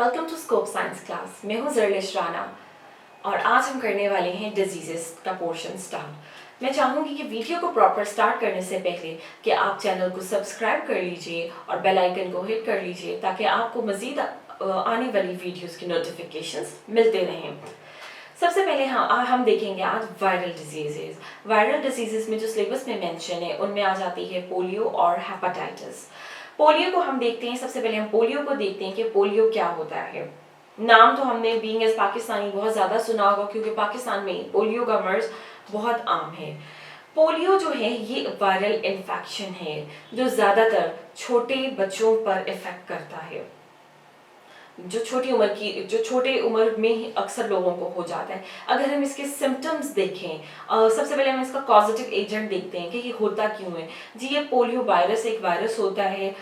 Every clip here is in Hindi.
Welcome to scope science class. मैं हूँ जरलिश राना और आज हम करने वाले हैं डिजीजेस का पोर्शन स्टार्ट। मैं चाहूँगी कि वीडियो को प्रॉपर स्टार्ट करने से पहले कि आप चैनल को सब्सक्राइब कर लीजिए और बेल आइकन को हिट कर लीजिए ताकि आपको मज़ीद आने वाली वीडियोस की नोटिफिकेशंस मिलते रहें। सबसे पहले हम देखेंगे आज वायरल डिजीजेस। वायरल डिजीजेस में जो सिलेबस में मेंशन है उनमें आ जाती है पोलियो और हेपेटाइटिस। पोलियो को हम देखते हैं, सबसे पहले हम पोलियो को देखते हैं कि पोलियो क्या होता है। नाम तो हमने बीइंग एज पाकिस्तानी बहुत ज़्यादा सुना होगा क्योंकि पाकिस्तान में पोलियो का मर्ज बहुत आम है। पोलियो जो है ये वायरल इन्फेक्शन है जो ज़्यादातर छोटे बच्चों पर इफेक्ट करता है, जो छोटे उम्र में ही अक्सर लोगों को हो जाता है। अगर हम इसके सिम्टम्स देखें, सबसे पहले हम इसका कॉजेटिव एजेंट देखते हैं कि ये होता क्यों है। जी ये पोलियो वायरस एक वायरस होता है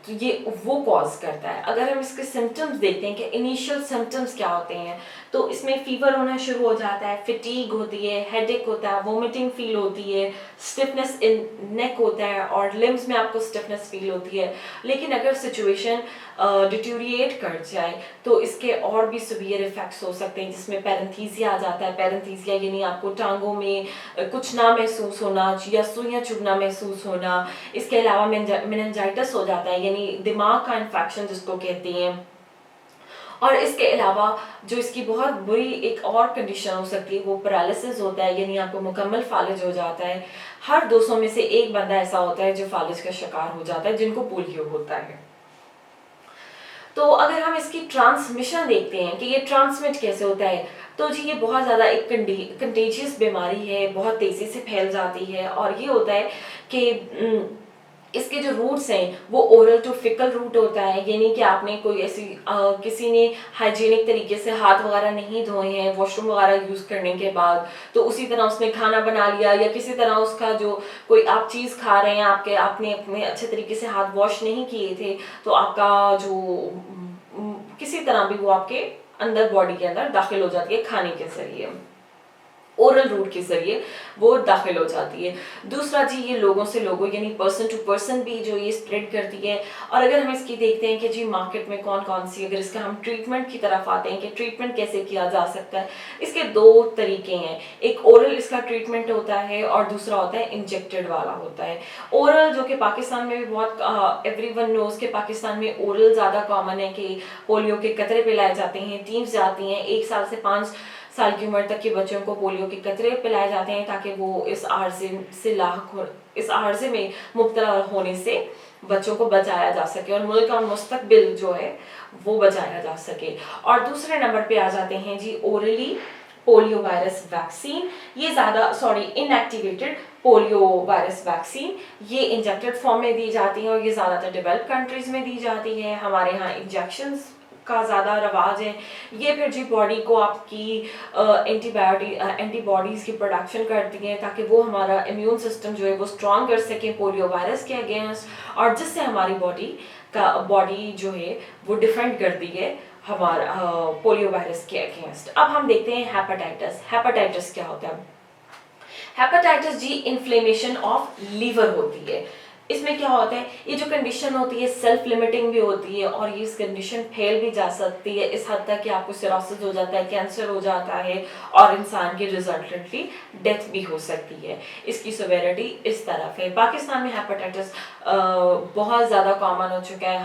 तो ये वो कॉज करता है। अगर हम इसके सिम्टम्स देखते हैं कि इनिशियल सिम्टम्स क्या होते हैं तो इसमें फीवर होना शुरू हो जाता है, फिटीग होती है, हेडेक होता है, वोमिटिंग फील होती है, स्टिफनेस इन नेक होता है और लिम्स में आपको स्टिफनेस फील होती है। लेकिन अगर सिचुएशन डिट्यूरिएट कर जाए तो इसके और भी सीवियर इफेक्ट्स हो सकते हैं जिसमें पैरेंथीसिया आ जाता है। पैरेंथीसिया यानी आपको टांगों में कुछ ना महसूस होना या सुइयां चुभना महसूस होना। इसके अलावा मेनिंजाइटिस हो जाता है यानी दिमाग का इन्फेक्शन जिसको कहते हैं। और इसके अलावा जो इसकी बहुत बुरी एक और कंडीशन हो सकती है वो पैरालिसिस होता है यानी आपको मुकम्मल फालिज हो जाता है। हर 200 में से एक बंदा ऐसा होता है जो फालिज का शिकार हो जाता है जिनको पोलियो होता है। तो अगर हम इसकी ट्रांसमिशन देखते हैं कि ये ट्रांसमिट कैसे होता है तो जी ये बहुत ज़्यादा एक कंटेजियस बीमारी है, बहुत तेज़ी से फैल जाती है। और ये होता है कि इसके जो रूट्स हैं वो ओरल टू फिकल रूट होता है यानी कि आपने कोई ऐसी किसी ने हाइजीनिक तरीके से हाथ वगैरह नहीं धोए हैं वॉशरूम वगैरह यूज़ करने के बाद, तो उसी तरह उसने खाना बना लिया या किसी तरह उसका जो कोई आप चीज़ खा रहे हैं आपने अपने अच्छे तरीके से हाथ वॉश नहीं किए थे तो आपका जो किसी तरह भी वो आपके अंदर बॉडी के अंदर दाखिल हो जाती है खाने के जरिए, ओरल रूट के जरिए वो दाखिल हो जाती है। दूसरा जी ये लोगों से लोगों यानी पर्सन टू पर्सन भी जो ये स्प्रेड करती है। और अगर हम इसकी देखते हैं कि जी मार्केट में कौन कौन सी, अगर इसका हम ट्रीटमेंट की तरफ आते हैं कि ट्रीटमेंट कैसे किया जा सकता है, इसके दो तरीके हैं। एक ओरल इसका ट्रीटमेंट होता है और दूसरा होता है इंजेक्टेड वाला होता है। ओरल जो कि पाकिस्तान में भी बहुत एवरीवन नोज के पाकिस्तान में ओरल ज़्यादा कॉमन है कि पोलियो के कतरे पिलाए जाते हैं, टीम्स जाती हैं 1 साल से 5 साल की उम्र तक के बच्चों को पोलियो के कतरे पिलाए जाते हैं ताकि वो इस आर्जे में मुब्तला होने से बच्चों को बचाया जा सके और मुल्क का मुस्तकबिल जो है वो बचाया जा सके। और दूसरे नंबर पे आ जाते हैं जी ओरली पोलियो वायरस वैक्सीन। ये इनएक्टिवेटेड पोलियो वायरस वैक्सीन ये इंजेक्टेड फॉर्म में दी जाती है और ये ज़्यादातर डेवलप कंट्रीज में दी जाती है। हमारे यहाँ इंजेक्शंस का ज़्यादा रवाज है। ये फिर जी बॉडी को आपकी एंटीबॉडीज़ की प्रोडक्शन करती हैं ताकि वो हमारा इम्यून सिस्टम जो है वो स्ट्रॉन्ग कर सके पोलियो वायरस के अगेंस्ट और जिससे हमारी बॉडी जो है वो डिफेंड करती है हमारा पोलियो वायरस के अगेंस्ट। अब हम देखते हैं हेपेटाइटिस। हेपेटाइटिस क्या होता है? हेपेटाइटिस जी इन्फ्लेमेशन ऑफ लीवर होती है। इसमें क्या होता है, ये जो कंडीशन होती है सेल्फ लिमिटिंग भी होती है और ये इस कंडीशन फैल भी जा सकती है इस हद तक कि आपको सिरोसिस हो जाता है, कैंसर हो जाता है और इंसान की रिजल्टेंटली डेथ भी हो सकती है। इसकी सिवियरिटी इस तरफ है। पाकिस्तान में हेपेटाइटिस बहुत ज़्यादा कॉमन हो चुका है।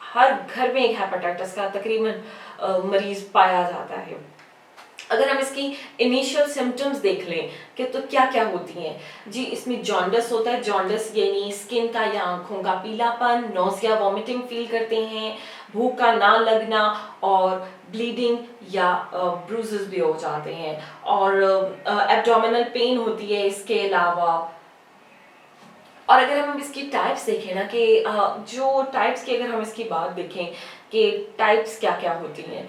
हर घर में एक हेपेटाइटिस का तकरीबन मरीज पाया जाता है। अगर हम इसकी इनिशियल सिम्टम्स देख लें कि तो क्या क्या होती हैं जी, इसमें जॉन्डिस होता है। जॉन्डिस यानी स्किन का या आंखों का पीलापन, नोजिया वॉमिटिंग फील करते हैं, भूख का ना लगना और ब्लीडिंग या ब्रूजेस भी हो जाते हैं और एब्डोमिनल पेन होती है इसके अलावा। और अगर हम इसकी टाइप्स देखें ना कि जो टाइप्स की अगर हम इसकी बात देखें कि टाइप्स क्या क्या होती हैं,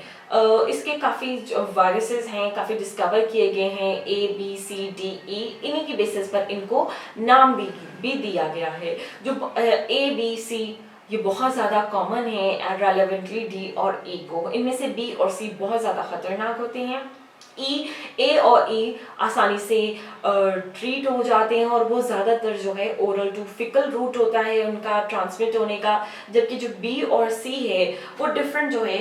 इसके काफ़ी वायरसेस हैं, काफ़ी डिस्कवर किए गए हैं ABCDE, इन्हीं की बेसिस पर इनको नाम भी दिया गया है। जो ABC ये बहुत ज़्यादा कॉमन है रेलेवेंटली D और E को, इनमें से B और C बहुत ज़्यादा खतरनाक होते हैं। ए और ई आसानी से ट्रीट हो जाते हैं और वो ज़्यादातर जो है ओरल टू फिकल रूट होता है उनका ट्रांसमिट होने का, जबकि जो बी और सी है वो डिफरेंट जो है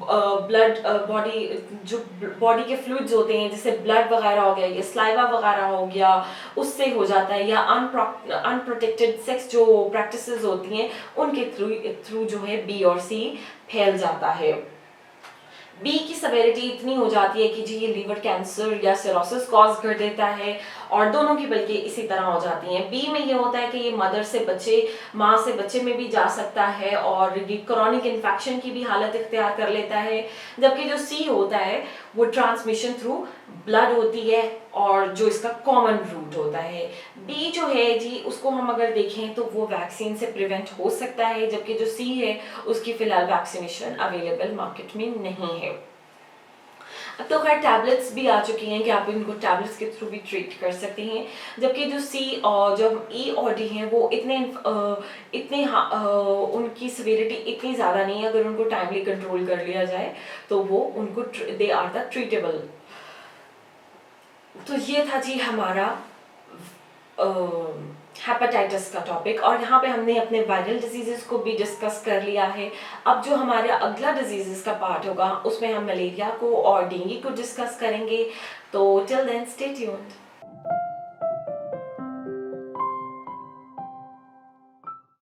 ब्लड बॉडी जो बॉडी के फ्लूइड्स होते हैं जैसे ब्लड वगैरह हो गया या स्लाइवा वगैरह हो गया उससे हो जाता है, या अनप्रोटेक्टेड सेक्स जो प्रैक्टिसेस होती हैं उनके थ्रू जो है बी और सी फैल जाता है। बी की सेवेरिटी इतनी हो जाती है कि जी ये लीवर कैंसर या सिरोसिस कॉज कर देता है, और दोनों की बल्कि इसी तरह हो जाती हैं। बी में ये होता है कि ये मदर से बच्चे, माँ से बच्चे में भी जा सकता है और ये क्रॉनिक इन्फेक्शन की भी हालत इख्तियार कर लेता है, जबकि जो सी होता है वो ट्रांसमिशन थ्रू ब्लड होती है और जो इसका कॉमन रूट होता है। बी जो है जी उसको हम अगर देखें तो वो वैक्सीन से प्रिवेंट हो सकता है, जबकि जो सी है उसकी फिलहाल वैक्सीनेशन अवेलेबल मार्केट में नहीं है। अब तो खैर टैबलेट्स भी आ चुकी हैं कि आप इनको टैबलेट्स के थ्रू भी ट्रीट कर सकते हैं, जबकि जो सी और जो ई और डी हैं वो इतने उनकी सिवियरिटी इतनी ज़्यादा नहीं है, अगर उनको टाइमली कंट्रोल कर लिया जाए तो वो उनको दे आर द ट्रीटेबल। तो ये था जी हमारा हेपेटाइटिस का टॉपिक, और यहाँ पे हमने अपने वायरल डिजीजेस को भी डिस्कस कर लिया है। अब जो हमारा अगला डिजीजेस का पार्ट होगा उसमें हम मलेरिया को और डेंगू को डिस्कस करेंगे। तो टिल देन स्टे ट्यून्ड।